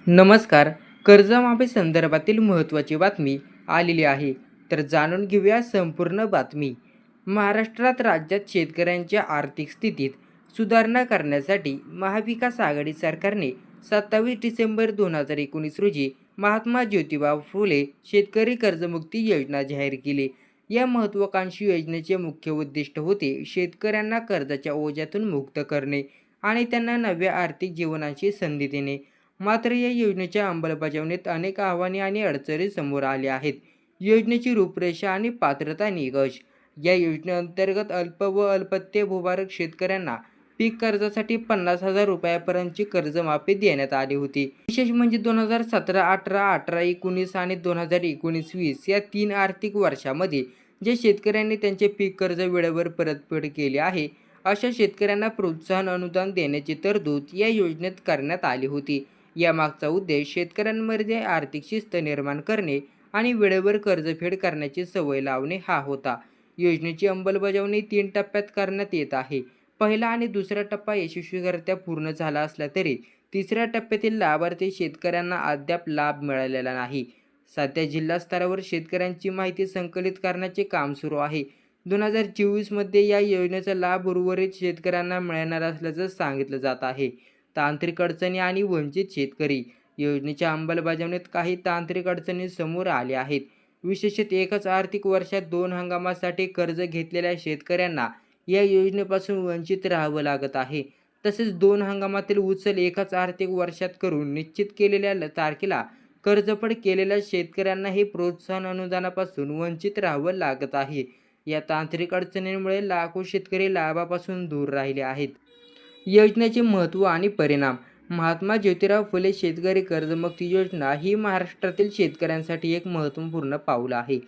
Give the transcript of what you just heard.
नमस्कार. कर्जमाफी संदर्भातील महत्त्वाची बातमी आलेली आहे. तर जाणून घेऊया संपूर्ण बातमी. महाराष्ट्रात राज्यात शेतकऱ्यांच्या आर्थिक स्थितीत सुधारणा करण्यासाठी महाविकास आघाडी सरकारने 27 डिसेंबर 2019 रोजी महात्मा ज्योतिबा फुले शेतकरी कर्जमुक्ती योजना जाहीर केली. या महत्त्वाकांक्षी योजनेचे मुख्य उद्दिष्ट होते शेतकऱ्यांना कर्जाच्या ओझ्यातून मुक्त करणे आणि त्यांना नव्या आर्थिक जीवनाची संधी देणे. मात्र या योजनेच्या अंमलबजावणीत अनेक आव्हाने आणि अडचणी समोर आल्या आहेत. योजनेची रूपरेषा आणि पात्रता निकष. या योजनेअंतर्गत अल्प व अल्पभूधारक शेतकऱ्यांना पीक कर्जासाठी 50,000 रुपयापर्यंतची कर्जमाफी देण्यात आली होती. विशेष म्हणजे 2017-18, 18-19 आणि 2019-20 या 3 आर्थिक वर्षामध्ये जे शेतकऱ्यांनी त्यांचे पीक कर्ज वेळेवर परतफेड केले आहे, अशा शेतकऱ्यांना प्रोत्साहन अनुदान देण्याची तरतूद या योजनेत करण्यात आली होती. यामागचा उद्देश शेतकऱ्यांमध्ये आर्थिक शिस्त निर्माण करणे आणि वेळेवर कर्जफेड करण्याची सवय लावणे हा होता. योजनेची अंमलबजावणी 3 टप्प्यात करण्यात येत आहे. पहिला आणि दुसरा टप्पा यशस्वीरित्या पूर्ण झाला असला तरी तिसऱ्या टप्प्यातील लाभार्थी शेतकऱ्यांना अद्याप लाभ मिळालेला नाही. सध्या जिल्हा स्तरावर शेतकऱ्यांची माहिती संकलित करण्याचे काम सुरू आहे. 2024 मध्ये या योजनेचा लाभ उर्वरित शेतकऱ्यांना मिळणार असल्याचं सांगितलं जात आहे. तांत्रिक अडचणी आणि वंचित शेतकरी. योजनेच्या अंमलबजावणीत काही तांत्रिक अडचणी समोर आल्या आहेत. विशेषतः एकाच आर्थिक वर्षात 2 हंगामासाठी कर्ज घेतलेल्या शेतकऱ्यांना या योजनेपासून वंचित राहावं लागत आहे. तसेच 2 हंगामातील उचल एकाच आर्थिक वर्षात करून निश्चित केलेल्या तारखेला कर्जफेड केलेल्या शेतकऱ्यांना हे प्रोत्साहन अनुदानापासून वंचित राहावं लागत आहे. या तांत्रिक अडचणींमुळे लाखो शेतकरी लाभापासून दूर राहिले आहेत. योजनेचे महत्त्व आणि परिणाम. महात्मा ज्योतिराव फुले शेतकरी कर्जमुक्ती योजना ही महाराष्ट्रातील शेतकऱ्यांसाठी एक महत्त्वपूर्ण पाऊल आहे.